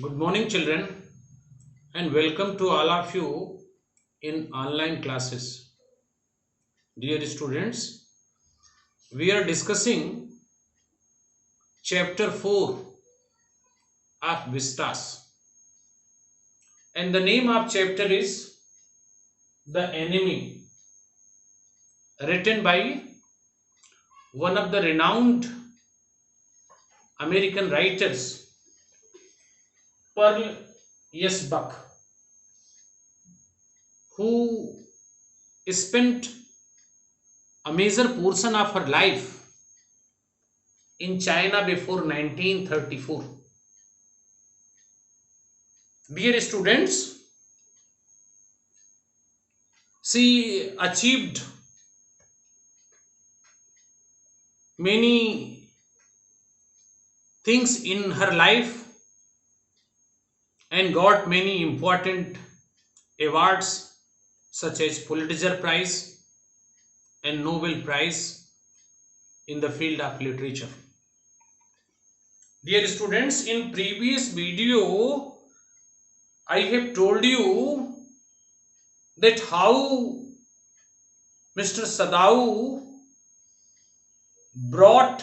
Good morning, children, and welcome to all of you in online classes. Dear students, we are discussing chapter 4 of Vistas, and the name of chapter is The Enemy, written by one of the renowned American writers, Pearl S. Buck, who spent a major portion of her life in China before 1934. Dear students, she achieved many things in her life and got many important awards such as Pulitzer Prize and Nobel Prize in the field of literature. Dear students, in previous video I have told you that how Mr. Sadao brought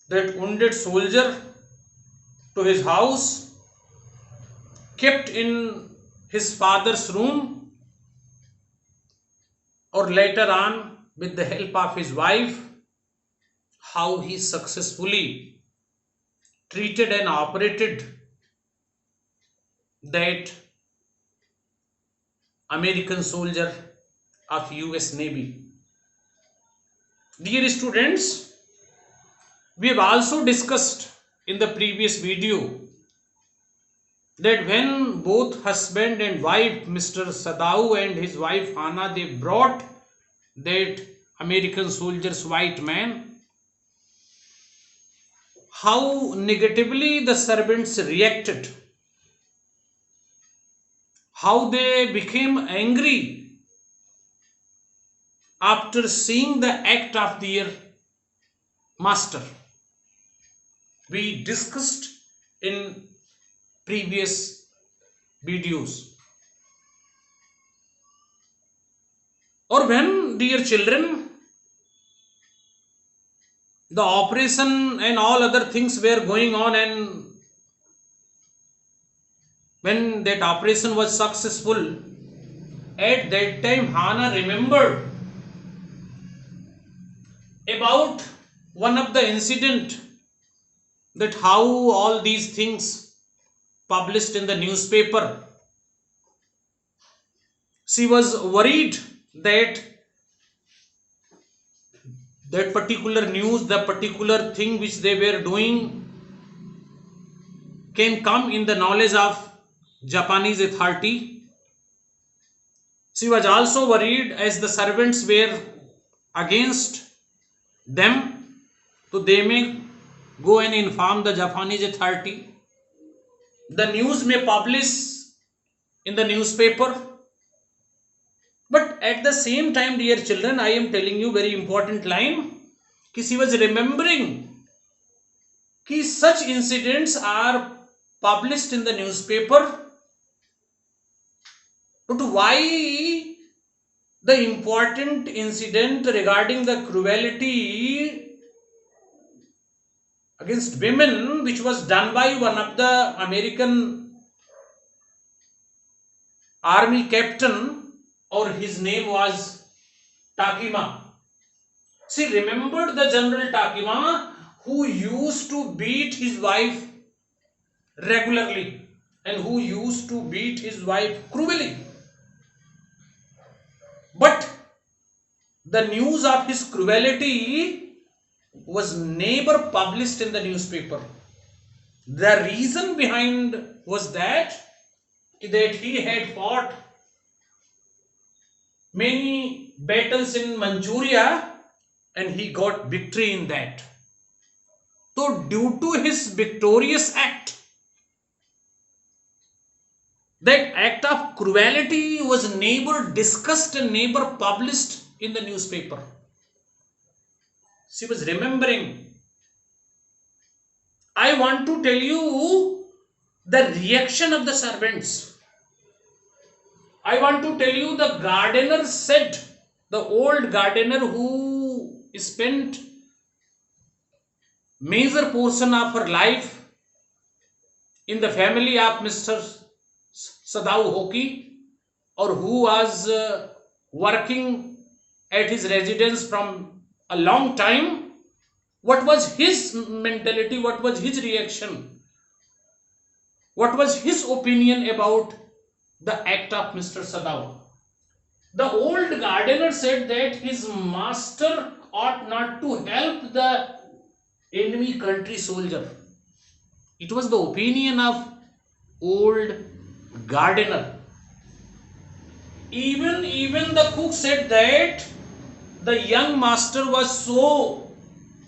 that wounded soldier to his house, kept in his father's room, or later on with the help of his wife, how he successfully treated and operated that American soldier of US Navy. Dear students, we have also discussed in the previous video that when both husband and wife, Mr. Sadao and his wife Hana, they brought that American soldier's white man, how negatively the servants reacted, how they became angry after seeing the act of their master. We discussed in previous videos. Or when, dear children, the operation and all other things were going on, and when that operation was successful, at that time Hana remembered about one of the incident, that how all these things published in the newspaper. She was worried that that particular news, the particular thing which they were doing, can come in the knowledge of Japanese authority. She was also worried as the servants were against them, so they may go and inform the Japanese authority. The news may publish in the newspaper. But at the same time, dear children, I am telling you very important line, कि she was remembering कि such incidents are published in the newspaper, but why the important incident regarding the cruelty against women which was done by one of the American army captain, or his name was Takima. She remembered the General Takima, who used to beat his wife regularly and who used to beat his wife cruelly. But the news of his cruelty was never published in the newspaper. The reason behind was that he had fought many battles in Manchuria and he got victory in that. So due to his victorious act, that act of cruelty was never discussed and never published in the newspaper. She was remembering. I want to tell you the reaction of the servants. I want to tell you, the gardener said, the old gardener who spent major portion of her life in the family of Mr. Sadao Hoki, or who was working at his residence from a long time, what was his mentality, what was his reaction, what was his opinion about the act of Mr. Sadao? The old gardener said that his master ought not to help the enemy country soldier. It was the opinion of old gardener. Even the cook said that the young master was so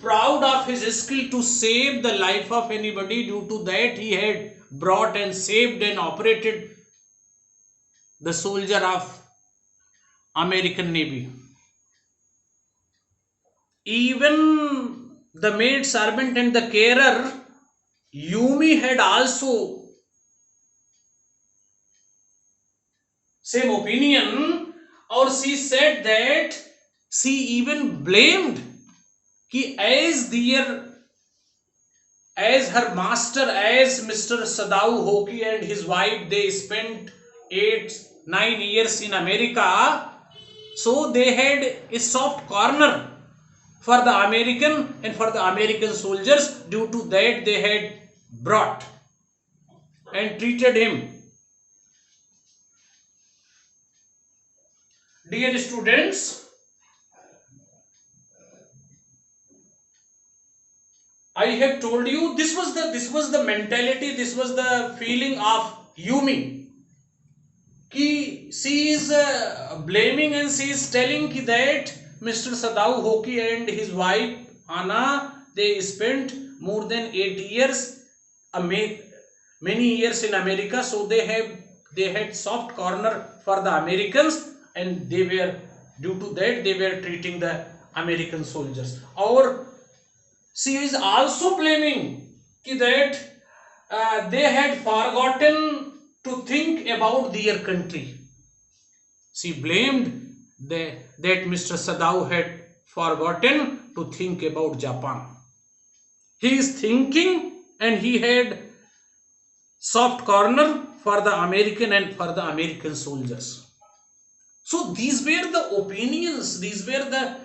proud of his skill to save the life of anybody. Due to that, he had brought and saved and operated the soldier of American Navy. Even the maid servant and the carer, Yumi, had also same opinion, or she said that she even blamed कि as her master, as Mr. Sadao Hoki and his wife, they spent 8-9 years in America, so they had a soft corner for the American and for the American soldiers. Due to that, they had brought and treated him. Dear students, I have told you this was the mentality, this was the feeling of Yumi. Ki she is blaming and she is telling ki that Mr. Sadao Hoki and his wife Anna, they spent more than 8 years, many years in America, so they had soft corner for the Americans, and they were, due to that, they were treating the American soldiers. Or she is also blaming that they had forgotten to think about their country. She blamed that Mr. Sadao had forgotten to think about Japan. He is thinking, and he had soft corner for the American and for the American soldiers. So these were the opinions, these were the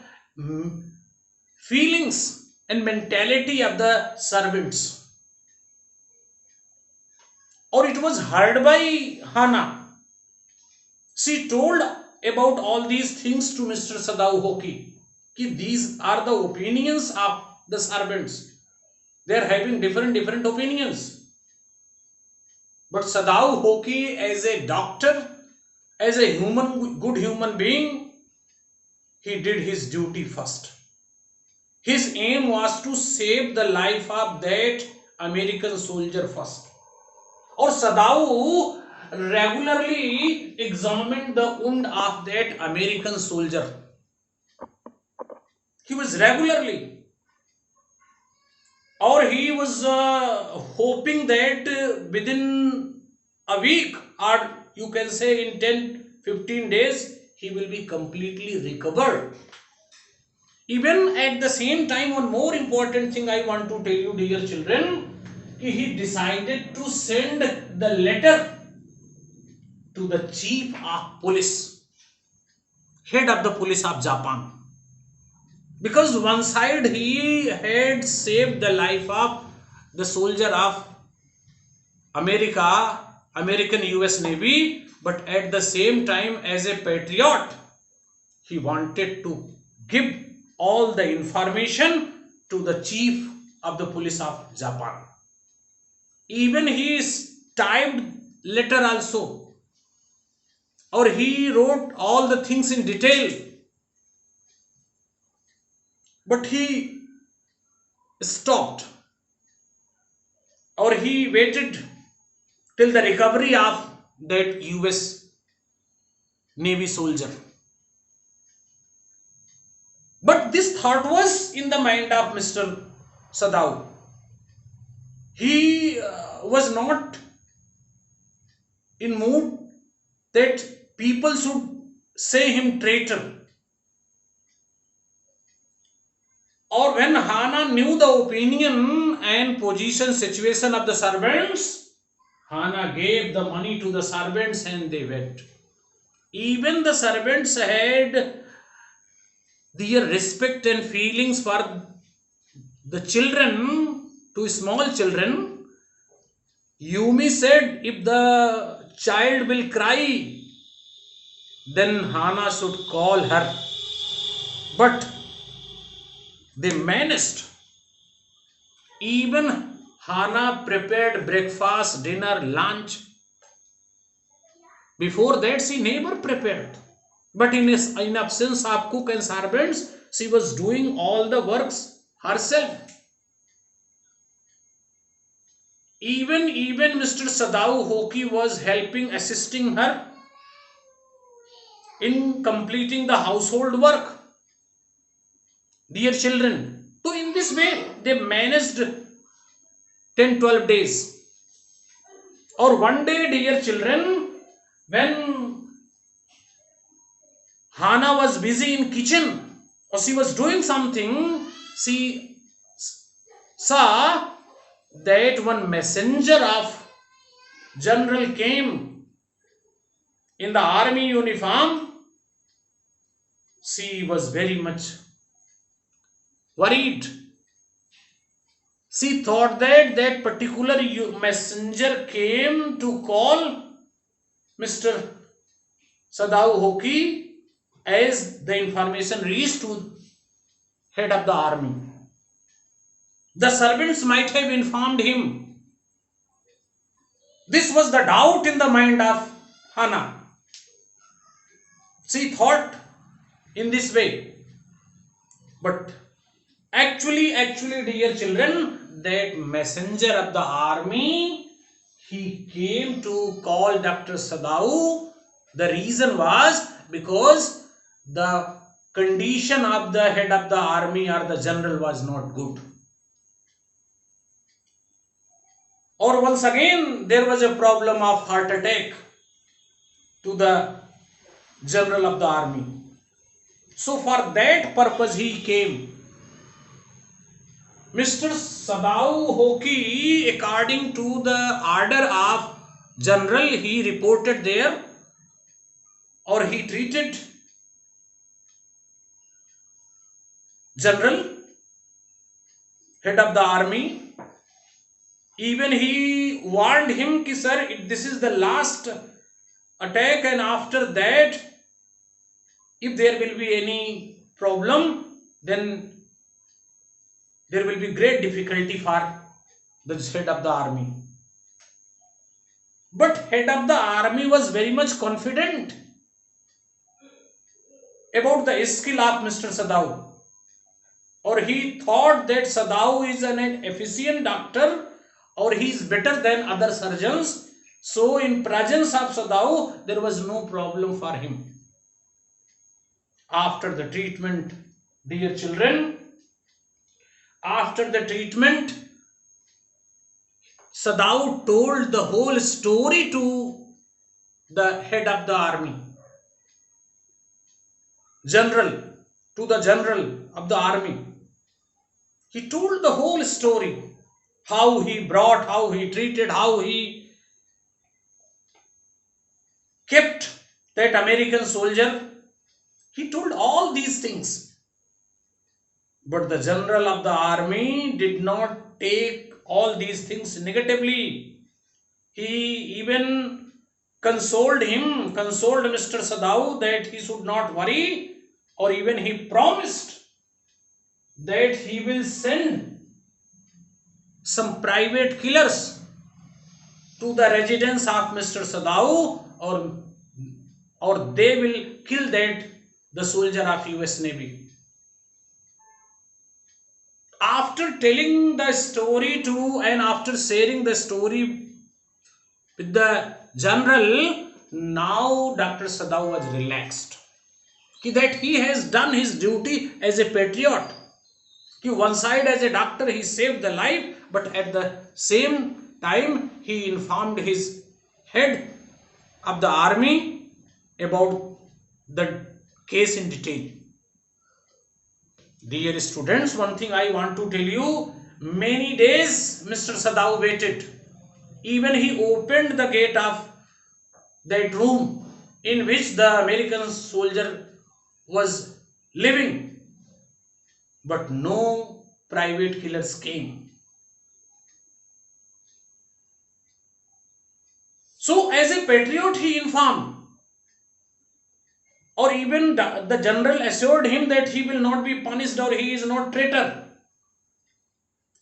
feelings and mentality of the servants. Or it was heard by Hannah. She told about all these things to Mr. Sadao Hoki. These are the opinions of the servants. They are having different opinions. But Sadao Hoki, as a doctor, as a good human being, he did his duty first. His aim was to save the life of that American soldier first. Or Sadao regularly examined the wound of that American soldier. He was regularly, or he was hoping that within a week, or you can say in 10-15 days, he will be completely recovered. Even at the same time, one more important thing I want to tell you, dear children, he decided to send the letter to the chief of police, head of the police of Japan. Because one side he had saved the life of the soldier of American US Navy, but at the same time, as a patriot, he wanted to give all the information to the chief of the police of Japan. Even he typed letter also, or he wrote all the things in detail, but he stopped, or he waited till the recovery of that US Navy soldier. But this thought was in the mind of Mr. Sadao. He was not in mood that people should say him traitor. Or when Hana knew the opinion and position situation of the servants, Hana gave the money to the servants and they went. Even the servants had their respect and feelings for the children, to small children. Yumi said if the child will cry, then Hana should call her. But they managed. Even Hana prepared breakfast, dinner, lunch. Before that, she never prepared. But in absence of cook and servants, she was doing all the works herself. Even Mr. Sadao Hoki was helping, assisting her in completing the household work. Dear children, so in this way they managed 10-12 days. Or one day, dear children, when Hana was busy in kitchen or she was doing something, she saw that one messenger of general came in the army uniform. She was very much worried. She thought that that particular messenger came to call Mr. Sadao Hoki as the information reached to head of the army. The servants might have informed him. This was the doubt in the mind of Hana. She thought in this way. But actually, dear children, that messenger of the army, he came to call Dr. Sadao. The reason was because the condition of the head of the army or the general was not good. Or once again, there was a problem of heart attack to the general of the army. So for that purpose he came. Mr. Sadao Hoki, according to the order of general, he reported there, or he treated general, head of the army. Even he warned him ki sir, this is the last attack, and after that if there will be any problem, then there will be great difficulty for the head of the army. But head of the army was very much confident about the skill of Mr. Sadao, or he thought that Sadao is an efficient doctor, or he is better than other surgeons. So in presence of Sadao, there was no problem for him. After the treatment, dear children, after the treatment, Sadao told the whole story to the head of the army, general, to the general of the army. He told the whole story, how he brought, how he treated, how he kept that American soldier. He told all these things. But the general of the army did not take all these things negatively. He even consoled Mr. Sadao that he should not worry, or even he promised that he will send some private killers to the residence of Mr. Sadao, or they will kill the soldier of US Navy. After telling the story and after sharing the story with the general, now Dr. Sadao was relaxed that he has done his duty as a patriot. One side, as a doctor, he saved the life, but at the same time he informed his head of the army about the case in detail. Dear students, one thing I want to tell you, many days Mr. Sadao waited. Even he opened the gate of that room in which the American soldier was living, but no private killers came. So as a patriot he informed, or even the general assured him that he will not be punished or he is not traitor.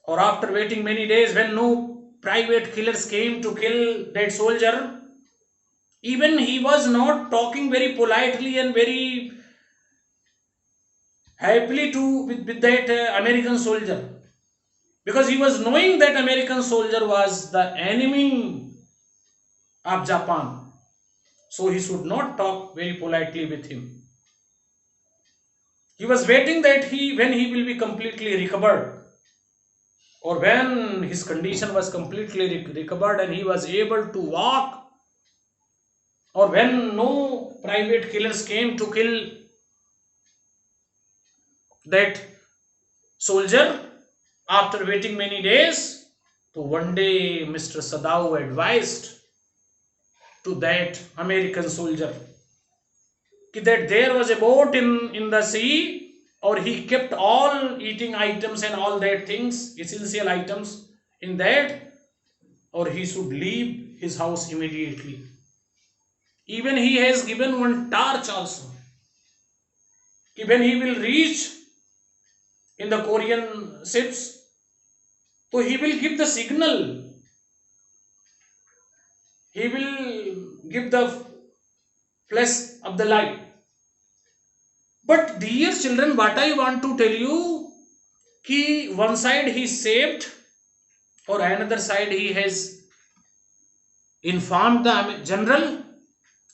Or after waiting many days, when no private killers came to kill that soldier, even he was not talking very politely and very happily with that American soldier, because he was knowing that American soldier was the enemy of Japan. So he should not talk very politely with him. He was waiting that when he will be completely recovered, or when his condition was completely recovered and he was able to walk, or when no private killers came to kill that soldier. After waiting many days, so one day Mr. Sadao advised to that American soldier that there was a boat in the sea, or he kept all eating items and all that things, essential items in that, or he should leave his house immediately. Even he has given one torch also. When he will reach in the Korean ships, so he will give the signal. He will give the flash of the light. But dear children, what I want to tell you, ki one side he saved, or another side he has informed the general,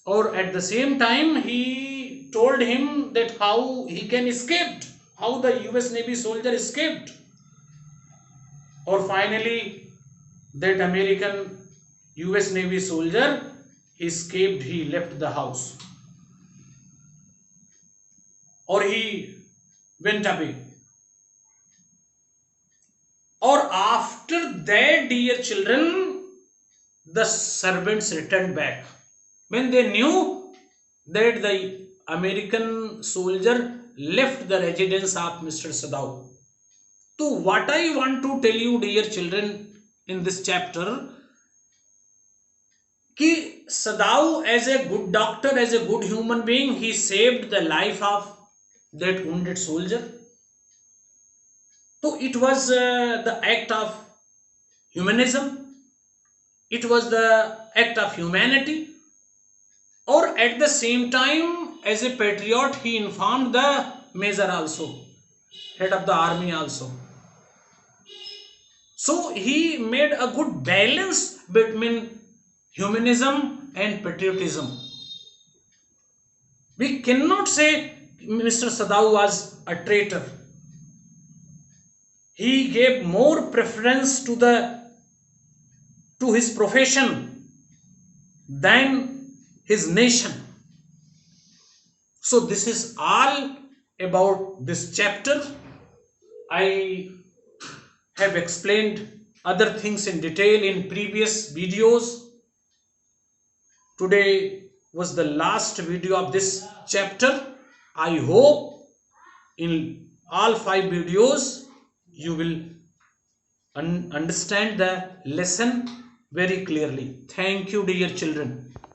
or at the same time he told him that how he can escape, how the US Navy soldier escaped. Or finally that American US Navy soldier escaped, he left the house, or he went away. Or after that, dear children, the servants returned back when they knew that the American soldier left the residence of Mr. Sadao. So what I want to tell you, dear children, in this chapter, कि Sadao, as a good doctor, as a good human being, he saved the life of that wounded soldier. So it was the act of humanism, it was the act of humanity, or at the same time, as a patriot, he informed the major also, head of the army also. So he made a good balance between humanism and patriotism. We cannot say Mr. Sadao was a traitor. He gave more preference to his profession than his nation. So this is all about this chapter. I have explained other things in detail in previous videos. Today was the last video of this chapter. I hope in all 5 videos you will understand the lesson very clearly. Thank you, dear children.